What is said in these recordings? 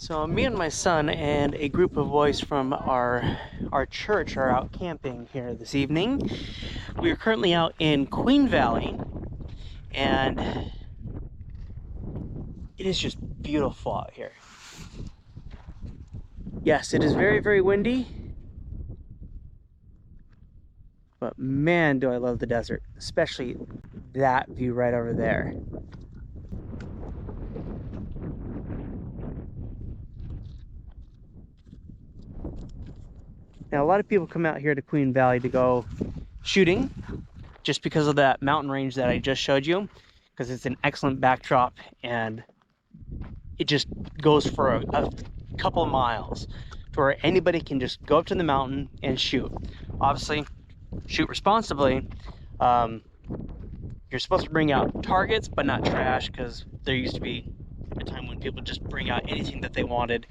So me and my son and a group of boys from our church are out camping here this evening. We are currently out in Queen Valley, and it is just beautiful out here. Yes, it is very, very windy, but man, do I love the desert, especially that view right over there. Now, a lot of people come out here to Queen Valley to go shooting just because of that mountain range that I just showed you, because it's an excellent backdrop and it just goes for a couple of miles to where anybody can just go up to the mountain and shoot. Obviously, shoot responsibly. You're supposed to bring out targets, but not trash, because there used to be a time when people just bring out anything that they wanted,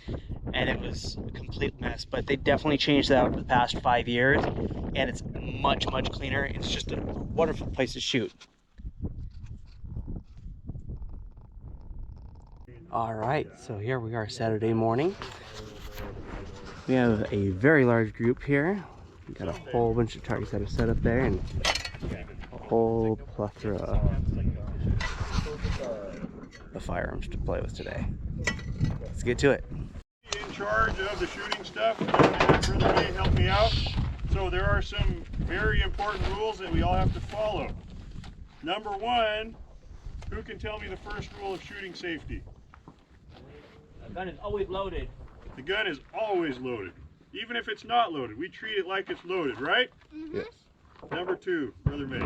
and it was a complete mess. But they definitely changed that over the past 5 years, and it's much, much cleaner. It's just a wonderful place to shoot. All right, so here we are Saturday morning. We have a very large group here. We got a whole bunch of targets that are set up there, and a whole plethora of firearms to play with today. Let's get to it. In charge of the shooting stuff, Brother May help me out. So there are some very important rules that we all have to follow. Number one, who can tell me the first rule of shooting safety? The gun is always loaded. The gun is always loaded. Even if it's not loaded, we treat it like it's loaded, right? Mm-hmm. Yes. Number two, Brother May.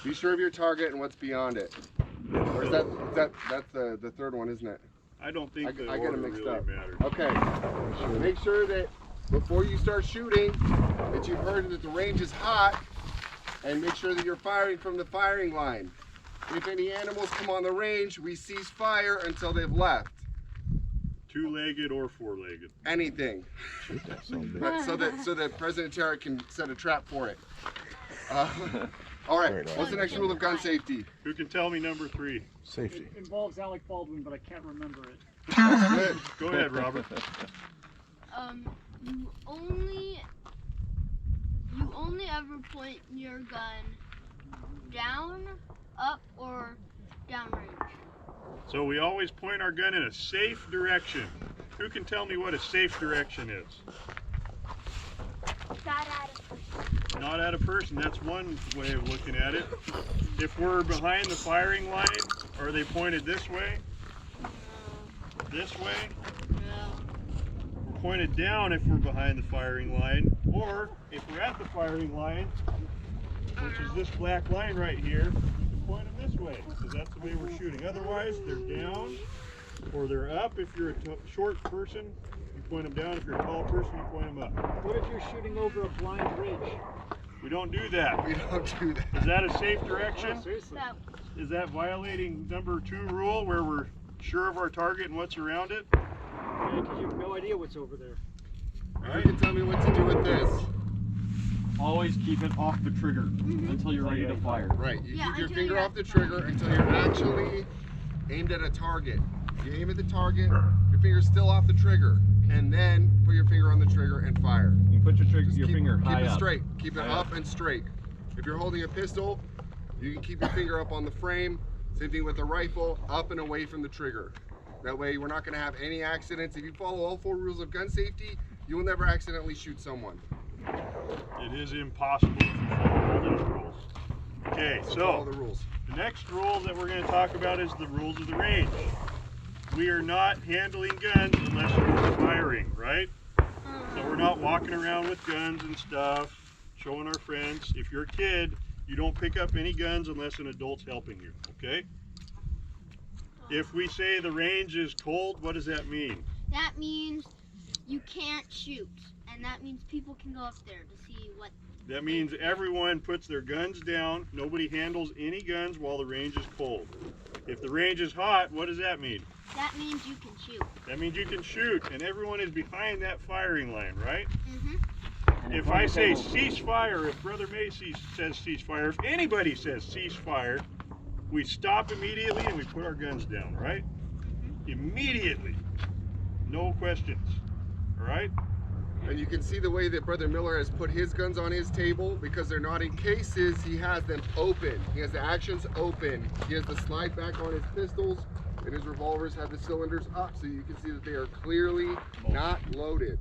Be sure of your target and what's beyond it. Or is that's the third one, isn't it? I don't think the I got order it mixed really up. matters. Okay. Make sure that before you start shooting, that you've heard that the range is hot, and make sure that you're firing from the firing line. If any animals come on the range, we cease fire until they've left. Two-legged or four-legged? Anything. so that President Terra can set a trap for it. All right, what's the next rule of gun safety? Who can tell me number three? Safety. It involves Alec Baldwin, but I can't remember it. Good. Go ahead, Robert. You only ever point your gun down, up, or downrange. So we always point our gun in a safe direction. Who can tell me what a safe direction is? Not at a person. That's one way of looking at it. If we're behind the firing line, are they pointed this way? This way? We're pointed down if we're behind the firing line, or if we're at the firing line, which is this black line right here, you can point them this way, because that's the way we're shooting. Otherwise, they're down or they're up. If you're a short person, you point them down. If you're a tall person, you point them up. What if you're shooting over a blind ridge? We don't do that. We don't do that. Is that a safe direction? Oh, seriously? No. Is that violating number 2 rule, where we're sure of our target and what's around it? Yeah, because you have no idea what's over there. You can tell me what to do with this. Always keep it off the trigger until you're ready to fire. Right, you Yeah, keep your until finger you're off the trigger until you're actually aimed at a target. You aim at the target, your finger's still off the trigger, and then put your finger on the trigger and fire. You put your trigger, Just your keep, finger keep high it up. straight. Keep it High up up. and straight. If you're holding a pistol, you can keep your finger up on the frame. Same thing with a rifle, up and away from the trigger. That way we're not going to have any accidents. If you follow all 4 rules of gun safety, you will never accidentally shoot someone. It is impossible if you follow all those rules. Okay, Follow the so rules. the next rule that we're going to talk about is the rules of the range. We are not handling guns unless we're firing, right? So we're not walking around with guns and stuff, showing our friends. If you're a kid, you don't pick up any guns unless an adult's helping you, okay? If we say the range is cold, what does that mean? That means you can't shoot, and that means people can go up there to see what. That means everyone puts their guns down. Nobody handles any guns while the range is cold. If the range is hot, what does that mean? That means you can shoot. That means you can shoot, and everyone is behind that firing line, right? Mm-hmm. If I say cease fire, if Brother Macy says cease fire, if anybody says cease fire, we stop immediately and we put our guns down, right? Immediately. No questions. All right? And you can see the way that Brother Miller has put his guns on his table. Because they're not in cases, he has them open. He has the actions open. He has the slide back on his pistols, and his revolvers have the cylinders up, so you can see that they are clearly not loaded.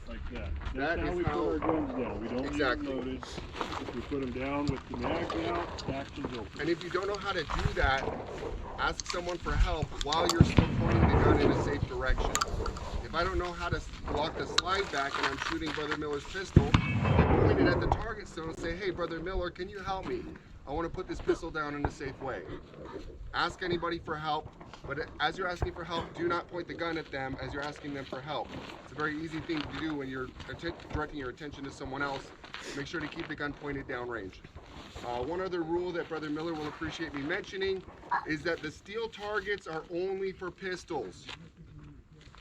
Like that. That That's how is we how- put our guns down. We don't Exactly. leave them loaded. We put them down with the mags out, actions open. And if you don't know how to do that, ask someone for help while you're still pointing the gun in a safe direction. If I don't know how to block the slide back and I'm shooting Brother Miller's pistol, I point it at the target stone and say, hey, Brother Miller, can you help me? I want to put this pistol down in a safe way. Ask anybody for help, but as you're asking for help, do not point the gun at them as you're asking them for help. It's a very easy thing to do when you're directing your attention to someone else. Make sure to keep the gun pointed downrange. One other rule that Brother Miller will appreciate me mentioning is that the steel targets are only for pistols.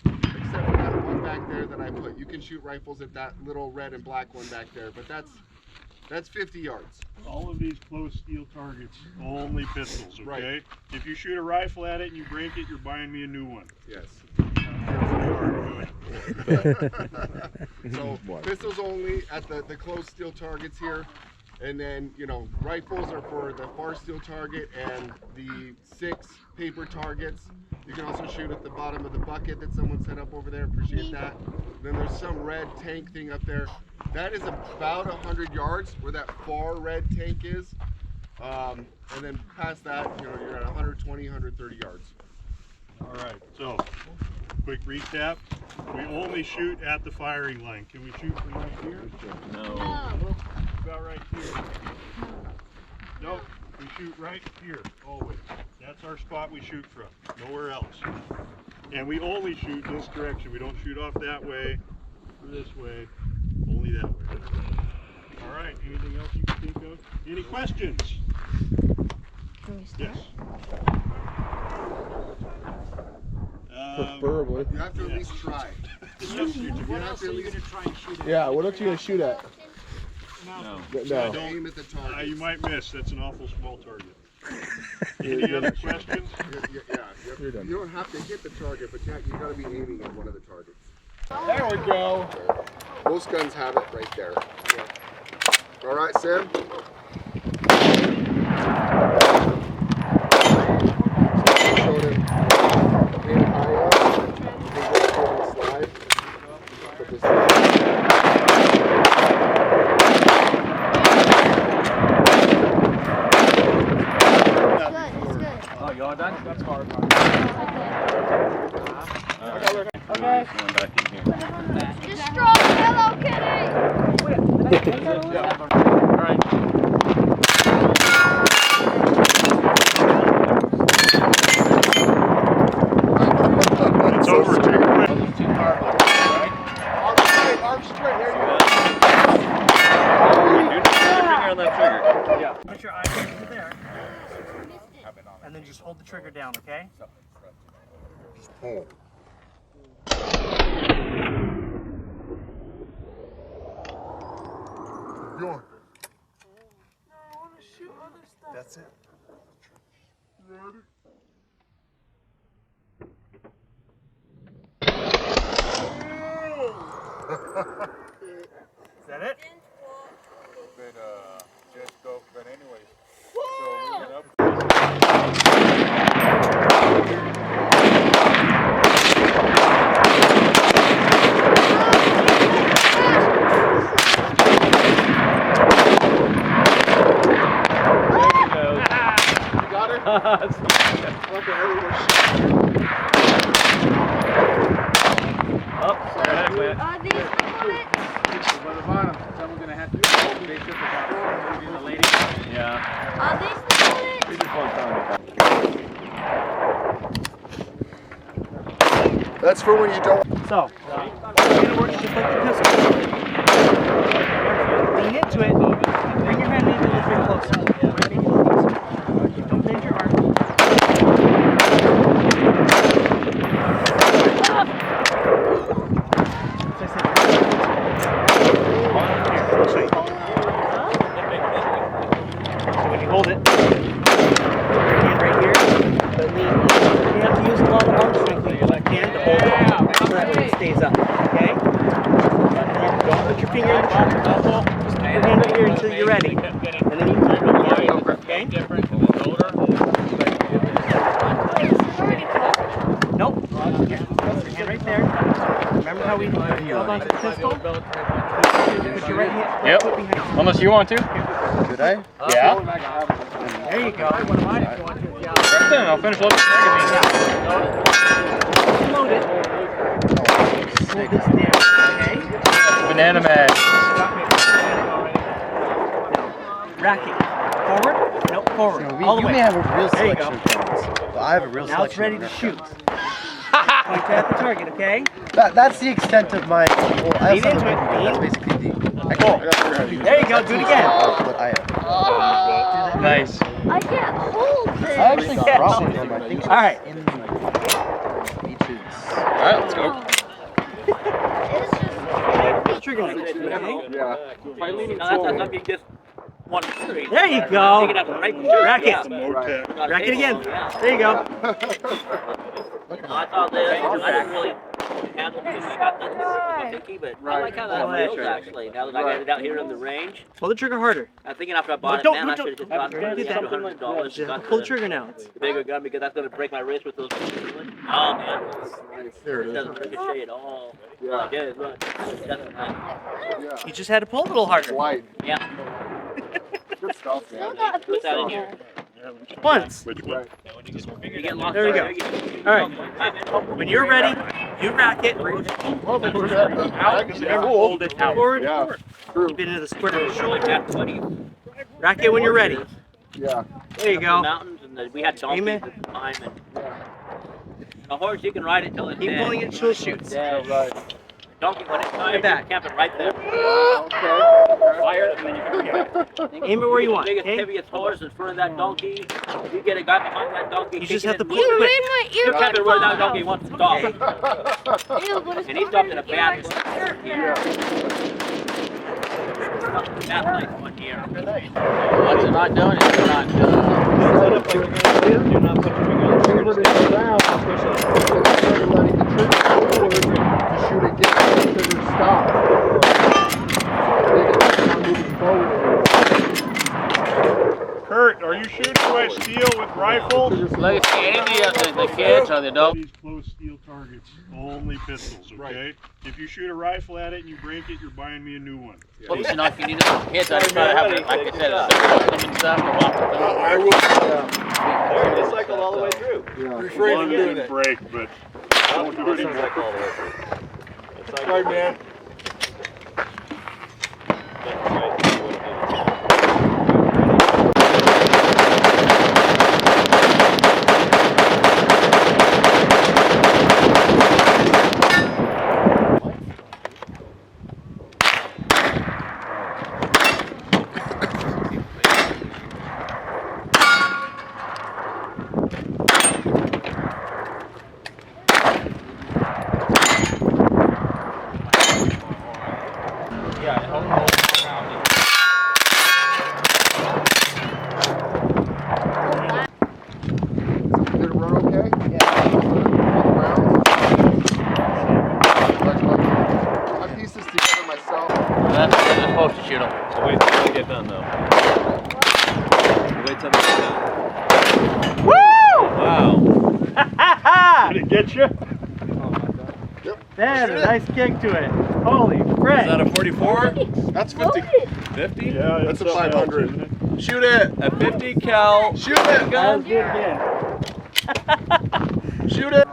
Except for that one back there that I put. You can shoot rifles at that little red and black one back there, but that's 50 yards. All of these close steel targets, only pistols, okay? Right. If you shoot a rifle at it and you break it, you're buying me a new one. Yes. Sorry, So pistols only at the close steel targets here. And then, you know, rifles are for the far steel target and the 6 paper targets. You can also shoot at the bottom of the bucket that someone set up over there. Appreciate that. Then there's some red tank thing up there. That is about 100 yards where that far red tank is. And then past that, you know, you're at 120, 130 yards. All right, so quick recap. We only shoot at the firing line. Can we shoot from right here? No. About right here. Nope, we shoot right here, always. That's our spot we shoot from, nowhere else. And we only shoot this direction. We don't shoot off that way or this way, only that way. All right, anything else you can think of? Any questions? Can we start? Yes. Preferably. You have to at least try. What else are you going to try and shoot at? Yeah, what else are you gonna shoot at? No. No. Aim at the target. You might miss. That's an awful small target. Any other questions? You're done. You don't have to hit the target, but you gotta be aiming at one of the targets. There we go. Most guns have it right there. All right, Sam. Showed him aim high up. You can just go and slide. Put this Good, Oh, you all done? That's hard. Okay. Just strong Hello Kitty! It's over. Take it away. arm straight. There you go. Put your eyes over there. And then just hold the trigger down, okay? Hold. Go on. That's it. Is that it? Just go, but anyways. So moving up. Got her? Okay, everyone Are these the bullets? By the bottom, someone's going to have to do it. They should have maybe the lady. Yeah. Are these the bullets? That's for when you don't. So, it works just like the pistol. Lean into it, bring your hand in a little bit closer. Don't bend your arm. As I said, so when you hold it, but you have to use a lot of arm strength when you can to hold it so that way it stays up, okay? Don't put your finger in the trigger. Just keep your hand here until you're ready. And then you turn it over, okay? Nope. Here, put your hand right there. Remember how we held onto the pistol? Put your right hand right foot behind. Unless you want to. Did I? Yeah. There you go. Right then, I'll finish loading the magazine. Load it. Hold this down, okay? Banana mag. Rack it. Forward? Nope, forward. All the You way. may have a real There you selection go. of guns, but I have a real Now it's selection ready of to Nerf shoot. guns. Point at the target, okay? That's the extent of my. Well, I Lean also have a into it, BB gun. That's lean. basically the. There you go, do it again. What I have. Nice. I can't hold I this. actually Yeah. brought one of them. I think it was Alright. in the beaches. Alright, let's go. Pull the trigger on it, okay? Yeah. There you go. Rack it. Rack it again. There you go. I thought that I didn't really handle it. I got the sticky, but I like how that feels actually. Now that I got it out here in the range, Pull the trigger harder. I'm thinking after I bought it, Don't- man, I don't- should have just gone for don't the do that. $100. Just Got pull the trigger now. the bigger gun because that's gonna break my wrist with those. Oh man, There it it is. doesn't ricochet at all. All I did, look, it doesn't matter. Yeah. You just had to pull a little harder. Light. Yeah, Good stuff, Still man. got a put piece that in in here. there. Once. Which one? You get lost. There we go. All right. When you're ready, you rack it. Hold Hold it forward. Yeah. Keep it into the square of the shoulder. Like that, buddy. Rack it when you're ready. Yeah. There you The go. mountains and we had donkeys Amen. at the time, and a horse you can ride it till it's Keep dead. pulling it till it shoots. Dead. Right. Donkey when it's tired, you back. camp it right there. Fire, and then you can Aim it where you want, Biggest, okay? heaviest horse in front of that donkey. You get a guy behind that donkey. You just kicking have to it, pull moving it quick. My You camp it where that donkey wants to stop. Ew, but it's And he stopped in a bad place. place. Bad place one year. What you're not doing is you're not doing. You're not putting your finger on the trigger. Turn it around. And started letting the trigger forward to shoot again. The trigger stop. Now moving forward. Kurt, are you shooting away steel with rifle? Look, any of the kids or the adults. These close steel targets, only pistols, okay? If you shoot a rifle at it and you break it, you're buying me a new one. Well, you know, if you need some kids, I'd rather have, like I said, a system and stuff to walk with them. I will. It's cycled all the way through. Yeah. One didn't break, but don't do it anymore. All the way through. It's like, Right, man. Did it run okay? I pieced this together myself. That's how they're supposed to shoot them. So wait till they get done, though. Wait till they get done. Woo! Wow. Did it get you? That had a nice kick to it. Holy frick. Is that a 44? That's 50. 50? Yeah, That's a something else, 500. isn't it? Shoot it. A 50 cal. Shoot it. That was good again. Shoot it.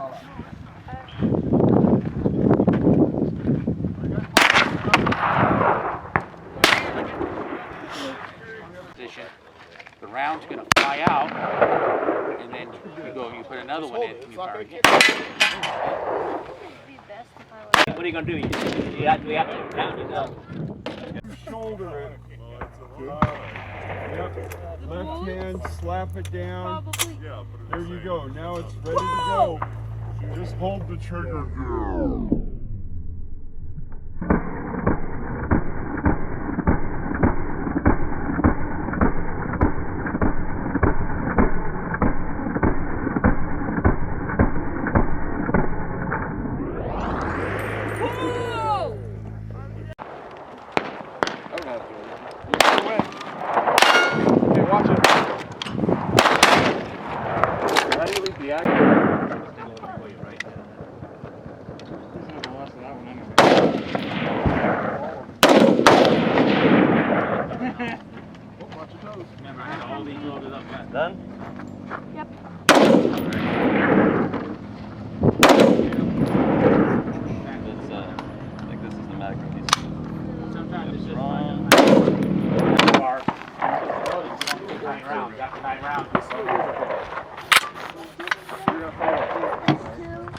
Position. The round's gonna fly out, and then you put another one in, and you fire again. What are you gonna do? We have to down it up. Shoulder it. Yep. Left hand, slap it down. There you go. Now it's ready to go. Just hold the trigger down. Yep. I think this is the macro piece. Sometimes it's just wrong. Bar. 9 rounds. After 9 rounds.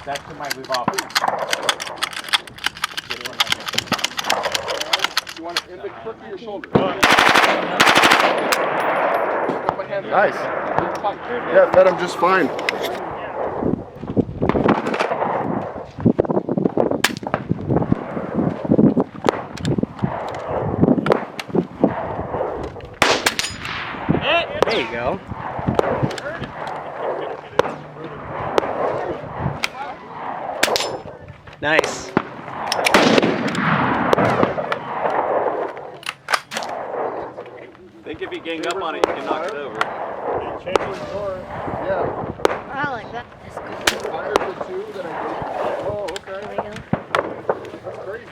That's the mic we've offered. You want it in the crook of your shoulder. Nice. Yeah, fed him just fine. There you go. Nice. I think if you gang up on it, you can knock it over. Yeah. I like that. That's good. Fire the two that I did. Oh, okay. There we go. That's crazy.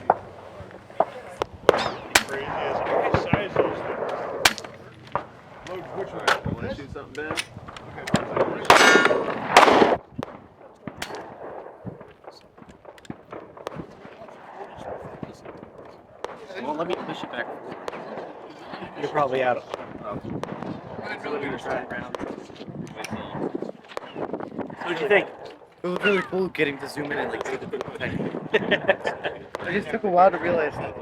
Crazy as it size those things. Which one? You want to shoot something, Ben? Well, let me push it back. You're probably out of. What'd you think? It was really cool getting to zoom in and like see the cool thing. It just took a while to realize that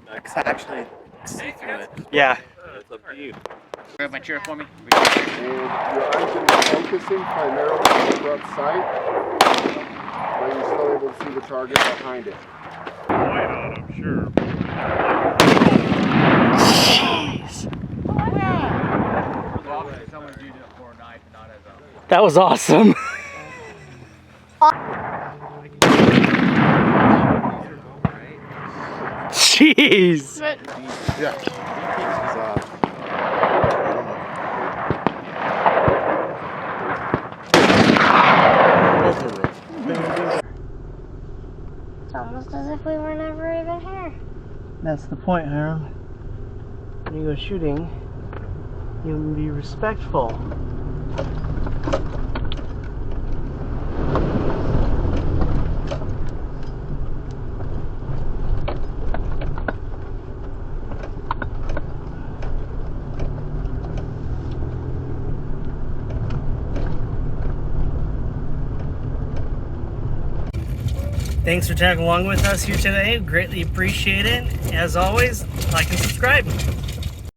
I could actually see through it. Yeah. It's up to you. Grab my chair for me. And your eyes going to be focusing primarily on the front sight, but you're still able to see the target behind it. Light on them, sure. That was awesome. Jeez. Yeah. It's almost as if we were never even here. That's the point, Hiram. When you go shooting, you can be respectful. Thanks for tagging along with us here today. Greatly appreciate it. As always, like and subscribe.